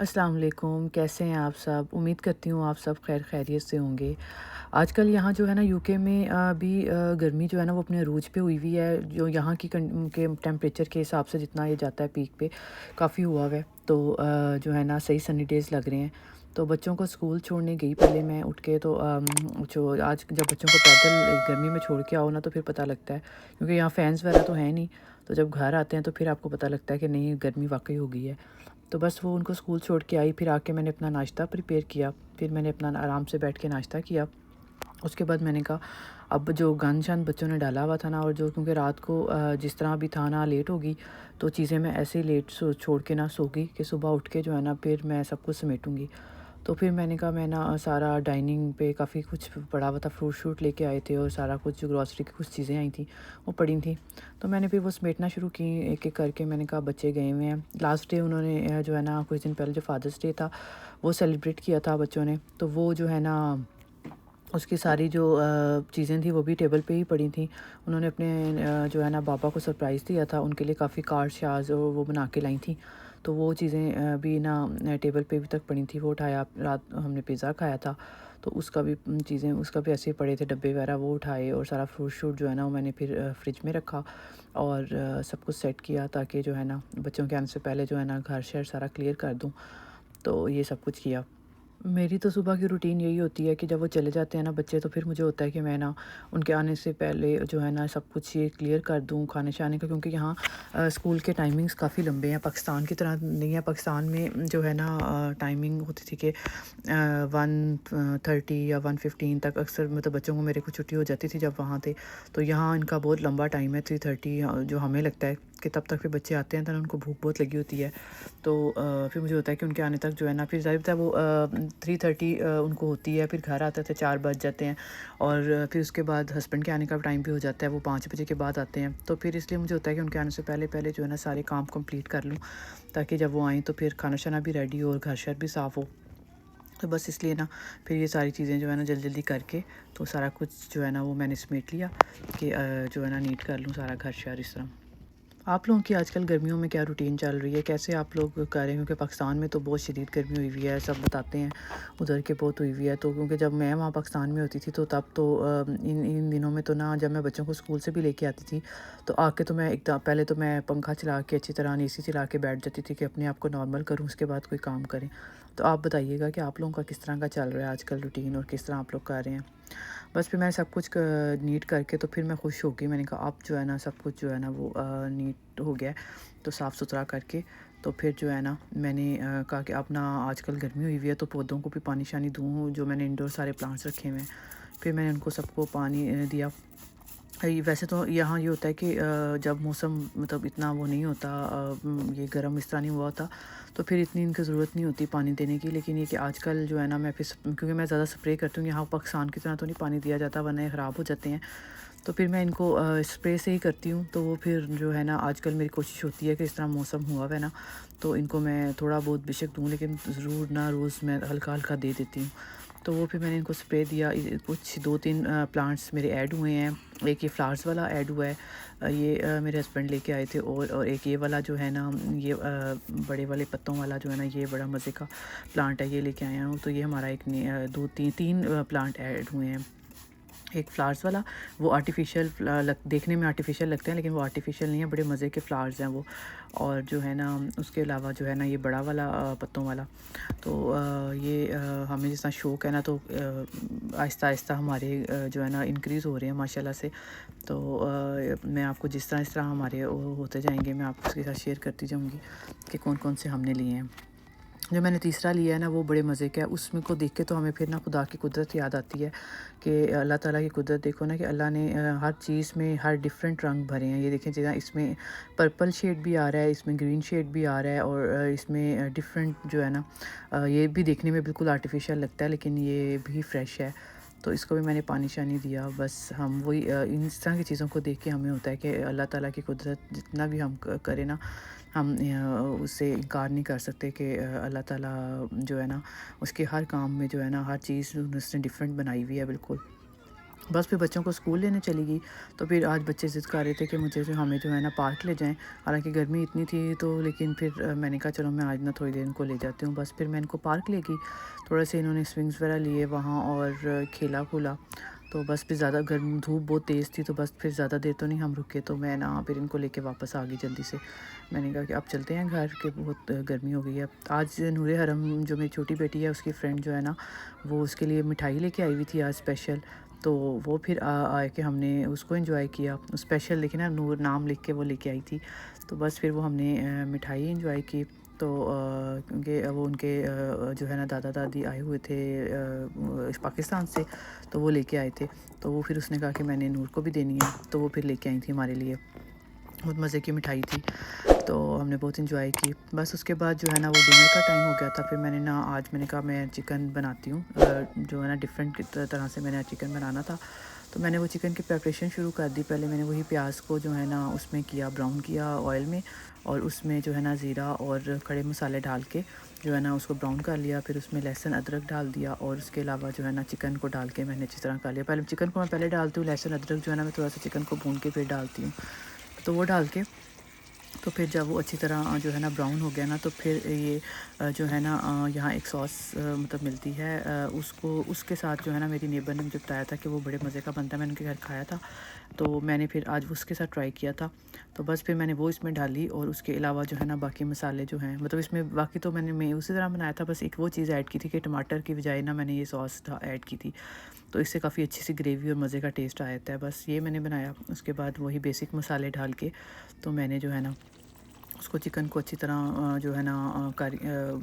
السلام علیکم، کیسے ہیں آپ سب؟ امید کرتی ہوں آپ سب خیر خیریت سے ہوں گے۔ آج کل یہاں جو ہے نا یوکے میں بھی گرمی جو ہے نا وہ اپنے عروج پہ ہوئی ہوئی ہے، جو یہاں کی کے ٹیمپریچر کے حساب سے جتنا یہ جاتا ہے پیک پہ کافی ہوا ہوا ہے، تو جو ہے نا صحیح سنی ڈیز لگ رہے ہیں۔ تو بچوں کو اسکول چھوڑنے گئی پہلے میں اٹھ کے، تو جو آج جب بچوں کو پیدل گرمی میں چھوڑ کے آؤ نا تو پھر پتہ لگتا ہے، کیونکہ یہاں فینس وغیرہ تو ہے نہیں، تو جب گھر آتے ہیں تو پھر آپ کو پتہ لگتا ہے کہ نہیں گرمی واقعی ہو گئی ہے۔ تو بس وہ ان کو اسکول چھوڑ کے آئی، پھر آ کے میں نے اپنا ناشتہ پریپیئر کیا، پھر میں نے اپنا آرام سے بیٹھ کے ناشتہ کیا۔ اس کے بعد میں نے کہا اب جو گند شند بچوں نے ڈالا ہوا تھا نا، اور جو کیونکہ رات کو جس طرح بھی تھا نا لیٹ ہوگی، تو چیزیں میں ایسے ہی لیٹ چھوڑ کے نہ سو گئی کہ صبح اٹھ کے جو ہے نا پھر میں سب کچھ سمیٹوں گی۔ تو پھر میں نے کہا میں نا سارا ڈائننگ پہ کافی کچھ پڑا ہوا تھا، فروٹ شروٹ لے کے آئے تھے اور سارا کچھ جو گروسری کی کچھ چیزیں آئی تھیں وہ پڑی تھیں، تو میں نے پھر وہ سمیٹنا شروع کی ایک ایک کر کے۔ میں نے کہا بچے گئے ہوئے ہیں لاسٹ ڈے، انہوں نے جو ہے نا کچھ دن پہلے جو فادرس ڈے تھا وہ سیلیبریٹ کیا تھا بچوں نے، تو وہ جو ہے نا اس کی ساری جو چیزیں تھیں وہ بھی ٹیبل پہ ہی پڑی تھیں۔ انہوں نے اپنے جو ہے نا بابا کو سرپرائز دیا تھا، ان کے لیے کافی کارڈ شارڈز وہ بنا کے لائی تھیں، تو وہ چیزیں بھی نا ٹیبل پہ بھی تک پڑی تھیں۔ وہ اٹھایا، رات ہم نے پیزا کھایا تھا تو اس کا بھی چیزیں اس کا بھی ایسے ہی پڑے تھے ڈبے وغیرہ، وہ اٹھائے، اور سارا فروٹ شوٹ جو ہے نا وہ میں نے پھر فریج میں رکھا اور سب کچھ سیٹ کیا، تاکہ جو ہے نا بچوں کے آنے سے پہلے جو ہے نا گھر شہر سارا کلیئر کر دوں، تو یہ سب کچھ کیا۔ میری تو صبح کی روٹین یہی ہوتی ہے کہ جب وہ چلے جاتے ہیں نا بچے، تو پھر مجھے ہوتا ہے کہ میں نا ان کے آنے سے پہلے جو ہے نا سب کچھ یہ کلیئر کر دوں کھانے شانے کا، کیونکہ یہاں اسکول کے ٹائمنگز کافی لمبے ہیں، پاکستان کی طرح نہیں ہے۔ پاکستان میں جو ہے نا ٹائمنگ ہوتی تھی کہ 1:30 یا 1:15 تک اکثر مطلب بچوں کو میرے کو چھٹی ہو جاتی تھی جب وہاں تھے، تو یہاں ان کا بہت لمبا ٹائم ہے 3:30، جو ہمیں لگتا ہے کہ تب تک پھر بچے آتے ہیں تو ان کو بھوک بہت لگی ہوتی ہے، تو پھر مجھے ہوتا ہے کہ ان کے آنے تک جو ہے نا پھر ظاہر ہے وہ 3:30 ان کو ہوتی ہے، پھر گھر آتے تھے 4 بج جاتے ہیں، اور پھر اس کے بعد ہسبینڈ کے آنے کا ٹائم بھی ہو جاتا ہے، وہ 5 بجے کے بعد آتے ہیں، تو پھر اس لیے مجھے ہوتا ہے کہ ان کے آنے سے پہلے پہلے جو ہے نا سارے کام کمپلیٹ کر لوں، تاکہ جب وہ آئیں تو پھر کھانا شانا بھی ریڈی ہو اور گھر شہر بھی صاف ہو۔ تو بس اس لیے نا پھر یہ ساری چیزیں جو ہے نا جلدی جلدی کر کے تو سارا کچھ جو ہے نا وہ میں نے سمیٹ لیا کہ جو ہے نا نیٹ کر لوں سارا گھر شہر اس طرح۔ آپ لوگوں کی آج کل گرمیوں میں کیا روٹین چل رہی ہے؟ کیسے آپ لوگ کر رہے ہیں؟ کیونکہ پاکستان میں تو بہت شدید گرمی ہوئی ہوئی ہے، سب بتاتے ہیں ادھر کے بہت ہوئی ہوئی ہے، تو کیونکہ جب میں وہاں پاکستان میں ہوتی تھی تو تب تو ان دنوں میں تو نا جب میں بچوں کو اسکول سے بھی لے کے آتی تھی تو آ کے تو میں پہلے تو میں پنکھا چلا کے اچھی طرح اے سی چلا کے بیٹھ جاتی تھی کہ اپنے آپ کو نارمل کروں، اس کے بعد کوئی کام کریں۔ تو آپ بتائیے گا کہ آپ لوگوں کا کس طرح کا چل رہا ہے آج کل روٹین، اور کس طرح آپ لوگ کر رہے ہیں؟ بس پھر میں سب کچھ نیٹ کر کے تو پھر میں خوش ہو گئی، میں نے کہا اب جو ہے نا سب کچھ جو ہے نا وہ نیٹ ہو گیا ہے، تو صاف ستھرا کر کے تو پھر جو ہے نا میں نے کہا کہ اب نا آج کل گرمی ہوئی ہوئی ہے تو پودوں کو بھی پانی شانی دوں، جو میں نے انڈور سارے پلانٹس رکھے ہوئے ہیں، پھر میں نے ان کو سب کو پانی دیا۔ ویسے تو یہاں یہ ہوتا ہے کہ جب موسم مطلب اتنا وہ نہیں ہوتا، یہ گرم اس طرح نہیں ہوا ہوتا، تو پھر اتنی ان کی ضرورت نہیں ہوتی پانی دینے کی، لیکن یہ کہ آج کل جو ہے نا میں پھر کیونکہ میں زیادہ سپرے کرتی ہوں، یہاں پاکستان کی طرح تو نہیں پانی دیا جاتا ورنہ یہ خراب ہو جاتے ہیں، تو پھر میں ان کو اسپرے سے ہی کرتی ہوں، تو وہ پھر جو ہے نا آج کل میری کوشش ہوتی ہے کہ اس طرح موسم ہوا ہے نا تو ان کو میں تھوڑا بہت بیشک دوں، لیکن ضرور نہ روز میں ہلکا ہلکا دے دیتی ہوں، تو وہ پھر میں نے ان کو اسپرے دیا۔ کچھ 2-3 پلانٹس میرے ایڈ ہوئے ہیں، ایک یہ فلاورس والا ایڈ ہوا ہے، یہ میرے ہسبینڈ لے کے آئے تھے، اور ایک یہ والا جو ہے نا یہ بڑے والے پتوں والا جو ہے نا یہ بڑا مزے کا پلانٹ ہے، یہ لے کے آیا ہوں، تو یہ ہمارا ایک 2-3 پلانٹ ایڈ ہوئے ہیں۔ ایک فلاورس والا، وہ آرٹیفیشیل دیکھنے میں آرٹیفیشیل لگتے ہیں لیکن وہ آرٹیفیشیل نہیں ہے، بڑے مزے کے فلاورز ہیں وہ، اور جو ہے نا اس کے علاوہ جو ہے نا یہ بڑا والا پتوں والا، تو یہ ہمیں جس طرح شوق ہے نا تو آہستہ آہستہ ہمارے جو ہے نا انکریز ہو رہے ہیں ماشاء اللہ سے، تو میں آپ کو جس طرح ہمارے ہوتے جائیں گے میں آپ کو اس کے ساتھ شیئر کرتی جاؤں گی کہ کون کون سے ہم نے لیے ہیں۔ جو میں نے تیسرا لیا ہے نا وہ بڑے مزے کا ہے، اس میں کو دیکھ کے تو ہمیں پھر نا خدا کی قدرت یاد آتی ہے کہ اللہ تعالیٰ کی قدرت دیکھو نا کہ اللہ نے ہر چیز میں ہر ڈیفرنٹ رنگ بھرے ہیں، یہ دیکھیں جیسا اس میں پرپل شیڈ بھی آ رہا ہے، اس میں گرین شیڈ بھی آ رہا ہے، اور اس میں ڈیفرنٹ جو ہے نا یہ بھی دیکھنے میں بالکل آرٹیفیشیل لگتا ہے لیکن یہ بھی فریش ہے، تو اس کو بھی میں نے پانی شانی دیا۔ بس ہم وہی اس طرح کی چیزوں کو دیکھ کے ہمیں ہوتا ہے کہ اللہ تعالیٰ کی قدرت جتنا بھی ہم کریں نا ہم اس سے انکار نہیں کر سکتے کہ اللہ تعالیٰ جو ہے نا اس کے ہر کام میں جو ہے نا ہر چیز اس نے ڈیفرنٹ بنائی ہوئی ہے بالکل۔ بس پھر بچوں کو اسکول لینے چلی گئی، تو پھر آج بچے ضد کر رہے تھے کہ مجھے ہمیں جو ہے نا پارک لے جائیں، حالانکہ گرمی اتنی تھی تو لیکن پھر میں نے کہا چلو میں آج نا تھوڑی دیر ان کو لے جاتی ہوں، بس پھر میں ان کو پارک لے گئی، تھوڑا سے انہوں نے سوئنگس وغیرہ لیے وہاں اور کھیلا کھولا، تو بس پھر زیادہ گرم دھوپ بہت تیز تھی، تو بس پھر زیادہ دیر تو نہیں ہم رکے، تو میں نا پھر ان کو لے کے واپس آ گئی جلدی سے، میں نے کہا کہ اب چلتے ہیں گھر کہ بہت گرمی ہو گئی ہے۔ آج نور حرم جو میری چھوٹی بیٹی ہے اس کی فرینڈ جو ہے نا وہ اس کے لیے مٹھائی لے کے آئی ہوئی تھی آج اسپیشل، تو وہ پھر آئے کہ ہم نے اس کو انجوائے کیا، اسپیشل لیکن نا نور نام لکھ کے وہ لے کے آئی تھی، تو بس پھر وہ ہم نے مٹھائی انجوائے کی، تو کیونکہ وہ ان کے جو ہے نا دادا دادی آئے ہوئے تھے پاکستان سے، تو وہ لے کے آئے تھے، تو وہ پھر اس نے کہا کہ میں نے نور کو بھی دینی ہے، تو وہ پھر لے کے آئی تھی ہمارے لیے، بہت مزے کی مٹھائی تھی، تو ہم نے بہت انجوائے کی۔ بس اس کے بعد جو ہے نا وہ ڈنر کا ٹائم ہو گیا تھا، پھر میں نے نا آج میں نے کہا میں چکن بناتی ہوں، جو ہے نا ڈفرینٹ طرح سے میں نے چکن بنانا تھا، تو میں نے وہ چکن کی پریپریشن شروع کر دی، پہلے میں نے وہی پیاز کو جو ہے نا اس میں کیا براؤن کیا آئل میں، اور اس میں جو ہے نا زیرہ اور کھڑے مسالے ڈال کے جو ہے نا اس کو براؤن کر لیا، پھر اس میں لہسن ادرک ڈال دیا، اور اس کے علاوہ جو ہے نا چکن کو ڈال کے میں نے اچھی طرح کر لیا، پہلے چکن کو میں پہلے ڈالتی ہوں، لہسن ادرک جو ہے نا میں تھوڑا سا چکن کو بھون کے پھر ڈالتی ہوں، تو وہ ڈال کے تو پھر جب وہ اچھی طرح جو ہے نا براؤن ہو گیا نا، تو پھر یہ جو ہے نا یہاں ایک سوس مطلب ملتی ہے، اس کے ساتھ جو ہے نا میری نیبر نے مجھے بتایا تھا کہ وہ بڑے مزے کا بنتا ہے، میں نے ان کے گھر کھایا تھا، تو میں نے پھر آج اس کے ساتھ ٹرائی کیا تھا، تو بس پھر میں نے وہ اس میں ڈالی، اور اس کے علاوہ جو ہے نا باقی مسالے جو ہیں مطلب اس میں باقی تو میں نے اسی طرح بنایا تھا، بس ایک وہ چیز ایڈ کی تھی کہ ٹماٹر کی بجائے نا میں نے یہ سوس ایڈ کی تھی، تو اس سے کافی اچھی سی گریوی اور مزے کا ٹیسٹ آیا تھا، بس یہ میں نے بنایا۔ اس کے بعد وہی بیسک مسالے ڈال کے تو میں نے جو ہے نا اس کو چکن کو اچھی طرح جو ہے نا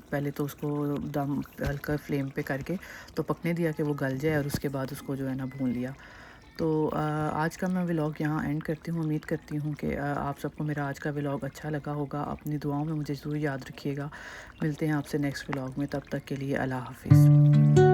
پہلے تو اس کو دم ہلکا فلیم پہ کر کے تو پکنے دیا کہ وہ گل جائے، اور اس کے بعد اس کو جو ہے نا بھون لیا۔ تو آج کا میں ولاگ یہاں اینڈ کرتی ہوں، امید کرتی ہوں کہ آپ سب کو میرا آج کا ولاگ اچھا لگا ہوگا، اپنی دعاؤں میں مجھے ضرور یاد رکھیے گا، ملتے ہیں آپ سے نیکسٹ ولاگ میں، تب تک کے لیے اللہ حافظ۔